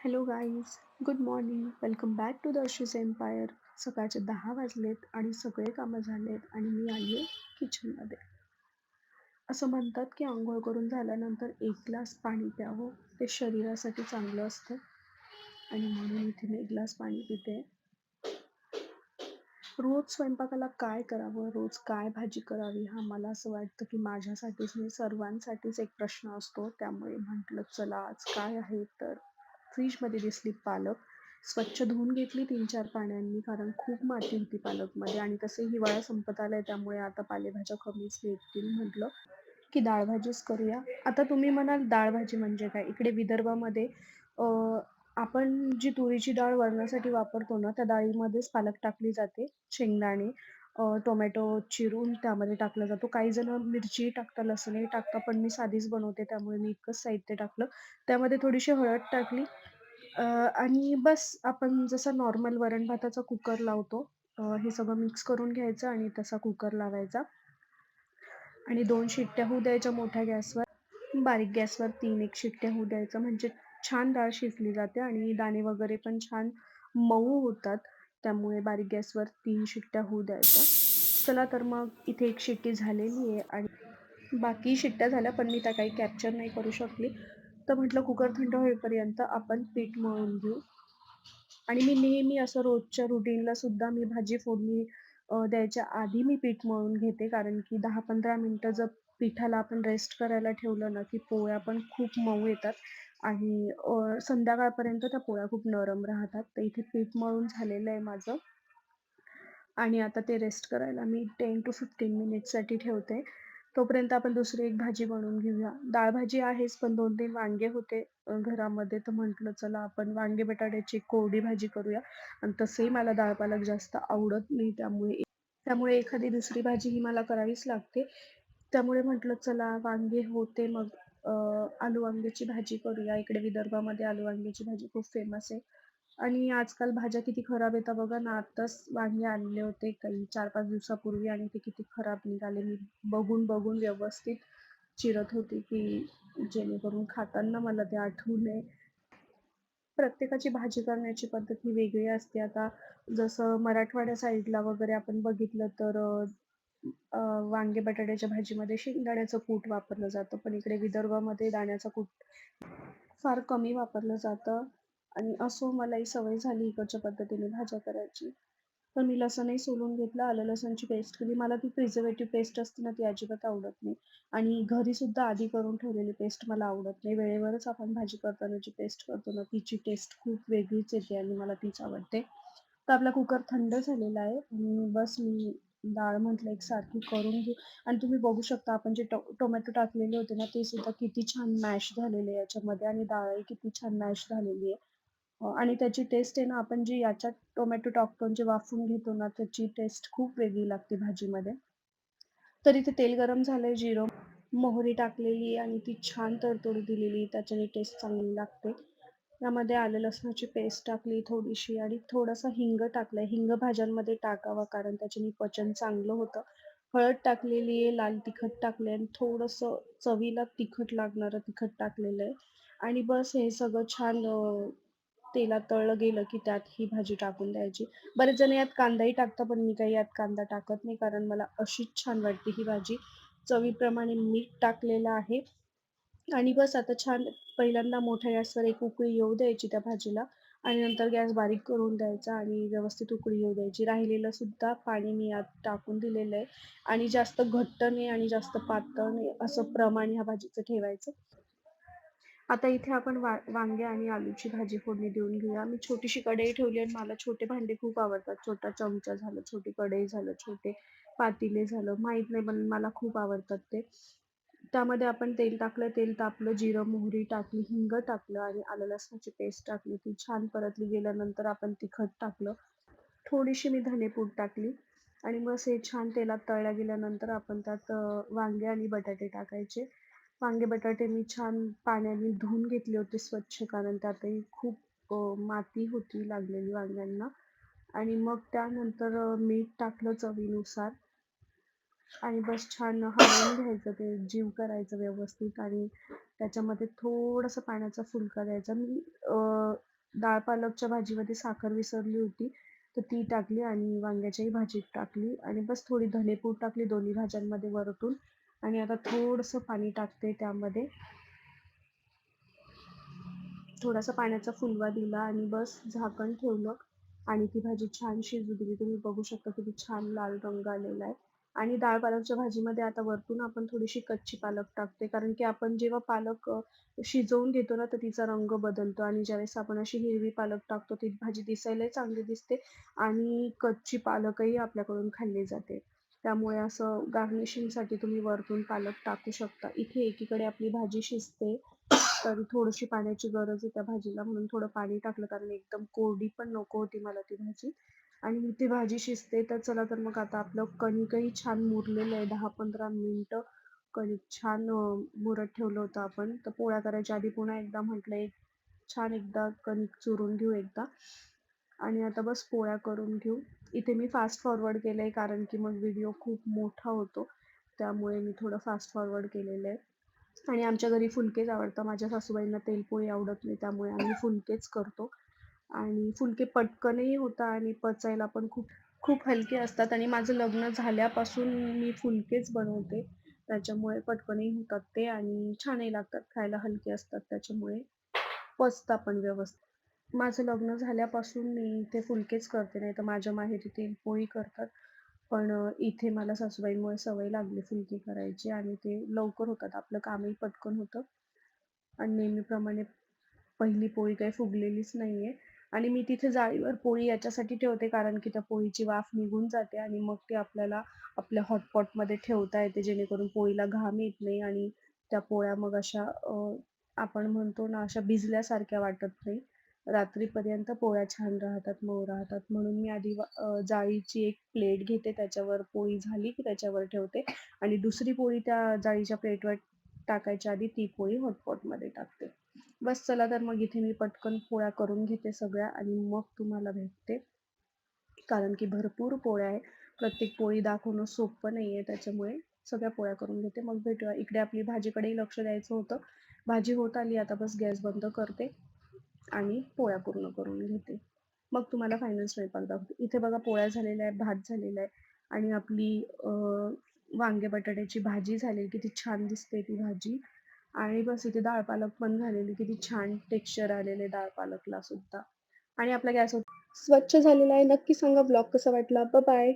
Hello guys, good morning. Welcome back to the Arshi's empire. सकाळचे 10 वाजलेत आणि सगळे कामं झालेत आणि मी आली आहे किचनमध्ये. असं म्हणतात की आंघोळ करून झाल्यानंतर 1 ग्लास पाणी प्यावं, ते शरीरासाठी चांगलं असतं आणि म्हणून इथे मी 1 ग्लास पाणी पिते. रोज स्वयंपाकाला काय करावं, रोज काय भाजी करावी, हा मला असं वाटतं की माझ्यासाठीच नाही सर्वांसाठीच एक प्रश्न असतो. त्यामुळे म्हटलं चला आज काय आहे तर फ्रीजमध्ये दिसली पालक. स्वच्छ धुवून घेतली 3-4 पाण्याने कारण खूप माती होती पालकमध्ये आणि तसे हिवाळा संपत आलाय त्यामुळे आता पालेभाज्या कमीच भेटतील. म्हटलं की डाळ भाजीच करूया. आता तुम्ही म्हणाल डाळ भाजी म्हणजे काय? इकडे विदर्भामध्ये अ, आपण जी तुरीची डाळ वरणासाठी वापरतो ना, त्या डाळीमध्येच पालक टाकली जाते. शेंगदाणे, टोमॅटो चिरून त्यामध्ये टाकला जातो. काही जण मिरचीही टाकतात, लसूणही टाकतात, पण मी साधीच बनवते त्यामुळे मी इतकंच साहित्य टाकलं. त्यामध्ये थोडीशी हळद टाकली आणि बस आपण जसं नॉर्मल वरण भाताचा कुकर लावतो, हे सगळं मिक्स करून घ्यायचं आणि तसा कुकर लावायचा. आणि 2 शिट्ट्या होऊ द्यायच्या मोठ्या गॅसवर. बारीक गॅसवर 3-1 शिट्ट्या होऊ द्यायचं म्हणजे छान डाळ शिजली जाते आणि दाणे वगैरे पण छान मऊ होतात. त्यामुळे बारीक गॅसवर 3 शिट्ट्या होऊ द्यायच्या. चला तर मग इथे 1 शिट्टी झालेली आहे आणि बाकी शिट्ट्या झाल्या पण मी त्या काही कॅप्चर नाही करू शकली. तर म्हटलं कुकर थंड होईपर्यंत आपण पीठ मळून घेऊ. आणि मी नेहमी असं रोजच्या रुटीनला सुद्धा मी भाजी फोडणी द्यायच्या आधी मी पीठ मळून घेते. कारण की 10-15 मिनिटं जर पिठाला आपण रेस्ट करायला ठेवलं ना, की पोळ्या पण खूप मऊ येतात आणि संध्याकाळपर्यंत त्या पोळ्या खूप नरम राहतात. तर इथे पीठ मळून झालेलं आहे माझं आणि आता ते रेस्ट करायला मी 10 to 15 मिनिट्ससाठी ठेवते. तोपर्यंत आपण दुसरी एक भाजी बनवून घेऊया. डाळ भाजी आहेच, पण 2-3 वांगे होते घरामध्ये, तर म्हटलं चला आपण वांगे बटाट्याची कोरडी भाजी करूया. आणि तसंही मला डाळ पालक जास्त आवडत नाही, त्यामुळे त्यामुळे एखादी दुसरी भाजी ही मला करावीच लागते. त्यामुळे म्हटलं चला वांगे होते मग आलू वांग्याची भाजी करूया. इकडे विदर्भामध्ये आलू वांग्याची भाजी खूप फेमस आहे. आणि आजकाल भाज्या किती खराब येतात बघा ना. आत्ताच वांगे आणले होते काही 4-5 दिवसापूर्वी आणि ते किती खराब निघाले. मी बघून व्यवस्थित चिरत होती की जेणेकरून खाताना मला ते आठवू नये. प्रत्येकाची भाजी करण्याची पद्धत ही वेगळी असते. आता जसं मराठवाड्या साईडला वगैरे आपण बघितलं तर अ, वांगे बटाट्याच्या भाजीमध्ये शेंगदाण्याचं कूट वापरलं जातं. पण इकडे विदर्भामध्ये दाण्याचं कूट फार कमी वापरलं जातं आणि असो मलाही सवय झाली इकडच्या पद्धतीने भाज्या करायची. तर मी लसूणही सोलून घेतलं, आलं लसूणची पेस्ट केली. मला ती प्रिझर्व्हेटिव्ह पेस्ट असते ना, ती अजिबात आवडत नाही आणि घरी सुद्धा आधी करून ठेवलेली पेस्ट मला आवडत नाही. वेळेवरच आपण भाजी करताना जी पेस्ट करतो ना, तिची टेस्ट खूप वेगळीच येते आणि मला तीच आवडते. तर आपला कुकर थंड झालेला आहे आणि बस मी डाळ म्हटलं एकसारखी करून घेऊ आणि तुम्ही बघू शकता आपण जे टोमॅटो टाकलेले होते ना, ते सुद्धा किती छान मॅश झालेले आहे याच्यामध्ये आणि डाळही किती छान मॅश झालेली आहे. आणि त्याची टेस्ट आहे ना, आपण जी याच्यात टोमॅटो टाकतो आणि जे वाफवून घेतो ना, त्याची टेस्ट खूप वेगळी लागते भाजीमध्ये. तर इथे तेल गरम झालंय, जिरं, मोहरी टाकलेली आहे आणि ती छान तडतडू दिलेली, त्याच्याने टेस्ट चांगली लागते. त्यामध्ये आलं लसणाची पेस्ट टाकली थोडीशी आणि थोडासा हिंग टाकलाय. हिंग भाज्यांमध्ये टाकावा कारण त्याच्याने पचन चांगलं होतं. हळद टाकलेली आहे, लाल तिखट टाकलंय आणि थोडंसं चवीला तिखट लागणारं तिखट टाकलेलं आहे आणि बस हे सगळं छान तेलात तळलं गेलं की त्यात ही भाजी टाकून द्यायची. बरेच जण यात कांदाही टाकतात, पण मी काही यात कांदा टाकत नाही कारण मला अशीच छान वाटते ही भाजी. चवीप्रमाणे मीठ टाकलेलं आहे आणि बस आता छान पहिल्यांदा मोठ्या गॅसवर एक उकळी येऊ द्यायची त्या भाजीला आणि नंतर गॅस बारीक करून द्यायचा आणि व्यवस्थित उकळी येऊ द्यायची. राहिलेलं सुद्धा पाणी मी यात टाकून दिलेलं आहे आणि जास्त घट्ट नाही आणि जास्त पातळ नाही असं प्रमाण ह्या भाजीचं ठेवायचं. आता इथे आपण वांगे आणि आलूची भाजी फोडणी देऊन घेऊया. मी छोटीशी कढई ठेवली आणि मला छोटे भांडे खूप आवडतात. छोटा चमचा झालं, छोटी कढई झालं, छोटे पातेले झालं, माहीत नाही पण मला खूप आवडतात ते. त्यामध्ये आपण तेल टाकलं, तेल तापलं, जिरं, मोहरी टाकली, हिंग टाकलं आणि आलं लसणाची पेस्ट टाकली. ती छान परतली गेल्यानंतर आपण तिखट टाकलं. थोडीशी मी धनेपूड टाकली आणि मग हे छान तेलात तळल्या गेल्यानंतर आपण त्यात वांगे आणि बटाटे टाकायचे. वांगे बटाटे मी छान पाण्याने धुवून घेतले होते स्वच्छ कारण त्यातही खूप माती होती लागलेली वांग्यांना आणि मग त्यानंतर मीठ टाकलं चवीनुसार आणि बस छान हलवून घ्यायचं ते जीव करायचं व्यवस्थित आणि त्याच्यामध्ये थोडंसं पाण्याचा फुलका द्यायचा. मी डाळ पालकच्या भाजीमध्ये साखर विसरली होती, तर ती टाकली आणि वांग्याच्याही भाजीत टाकली आणि बस थोडी धनेपूड टाकली दोन्ही भाज्यांमध्ये वरतून आणि आता थोडंसं पाणी टाकते त्यामध्ये. थोडासा पाण्याचा फुलवा दिला आणि बस झाकण ठेवलं आणि ती भाजी छान शिजू दिली. तुम्ही बघू शकता किती छान लाल रंग आलेला आहे. आणि डाळ पालकच्या भाजीमध्ये आता वरतून आपण थोडीशी कच्ची पालक टाकते, कारण की आपण जेव्हा पालक शिजवून घेतो ना, तर तिचा रंग बदलतो आणि ज्यावेळेस आपण अशी हिरवी पालक टाकतो, ती भाजी दिसायलाही चांगली दिसते आणि कच्ची पालकही आपल्याकडून खाल्ली जाते. त्यामुळे असं गार्निशिंगसाठी तुम्ही वरतून पालक टाकू शकता. इथे एकीकडे आपली भाजी शिजते, तर थोडीशी पाण्याची गरज आहे त्या भाजीला म्हणून थोडं पाणी टाकलं, कारण एकदम कोरडी पण नको होती मला ती भाजी. आणि ती भाजी शिजते, तर चला तर मग आता आपलं कणिकही छान मुरलेलं आहे. 10-15 मिनिटं कणिक छान मुरत ठेवलं होतं आपण. तर पोळ्या करायच्या आधी पुन्हा एकदा म्हटलं एक छान एकदा कणिक चुरून घेऊ एकदा आणि आता बस पोळ्या करून घेऊ. इथे मी फास्ट फॉरवर्ड केलंय, कारण की मग व्हिडिओ खूप मोठा होतो. त्यामुळे मी थोडं फास्ट फॉरवर्ड केलेलं आहे. आणि आमच्या घरी फुलकेच आवडतात. माझ्या सासूबाईंना तेलपोळी आवडत नाही, त्यामुळे आम्ही फुलकेच करतो. आणि फुलके पटकनही होतात आणि पचायला पण खूप खूप हलके असतात आणि माझं लग्न झाल्यापासून मी फुलकेच बनवते. त्याच्यामुळे पटकनही होतात ते आणि छानही लागतात. खायला हलके असतात त्याच्यामुळे पचतात पण व्यवस्थित. माझं लग्न झाल्यापासून मी ते फुलकेच करते, नाहीतर माझ्या माहेरी तेलपोळी करतात. पण इथे मला सासूबाईंमुळे सवय लागली फुलके करायची आणि ते लवकर होतात. आपलं कामही पटकन होतं आणि नेहमीप्रमाणे पहिली पोळी काही फुगलेलीच नाहीये आणि मी तिथे जाळीवर पोळी याच्यासाठी ठेवते, कारण की त्या पोळीची वाफ निघून जाते आणि मग ती आपल्याला आपल्या हॉटपॉटमध्ये ठेवता येते, जेणेकरून पोळीला घाम येत नाही आणि त्या पोळ्या मग अशा आपण म्हणतो ना, अशा भिजल्यासारख्या वाटत नाही. रात्रीपर्यंत पोळ्या छान राहतात, मऊ राहतात. म्हणून मी आधी जाळीची एक प्लेट घेते, त्याच्यावर पोळी झाली की त्याच्यावर ठेवते आणि दुसरी पोळी त्या जाळीच्या प्लेटवर टाकायच्या आधी ती पोळी हॉटपॉटमध्ये टाकते. बस चला तर मग इथे मी पटकन पोळ्या करून घेते सगळ्या आणि मग तुम्हाला भेटते. कारण की भरपूर पोळ्या आहे. प्रत्येक पोळी दाखवणं सोपं नाहीये, त्याच्यामुळे सगळ्या पोळ्या करून घेते. मग भेटूया. इकडे आपली भाजीकडेही लक्ष द्यायचं होतं. भाजी होत आली, आता बस गॅस बंद करते आणि पोळ्या पूर्ण करून घेते. मग तुम्हाला फायनल स्वयंपाक दाखवते. इथे बघा पोळ्या झालेल्या आहेत, भात झालेला आहे आणि आपली वांगे बटाट्याची भाजी झालेली. किती छान दिसते ती भाजी. आणि बस इथे डाळ पालक पण झालेली. किती छान टेक्स्चर आलेले डाळ पालकला सुद्धा. आणि आपला गॅस स्वच्छ झालेला आहे. नक्की सांगा ब्लॉग कसा वाटला. बाय.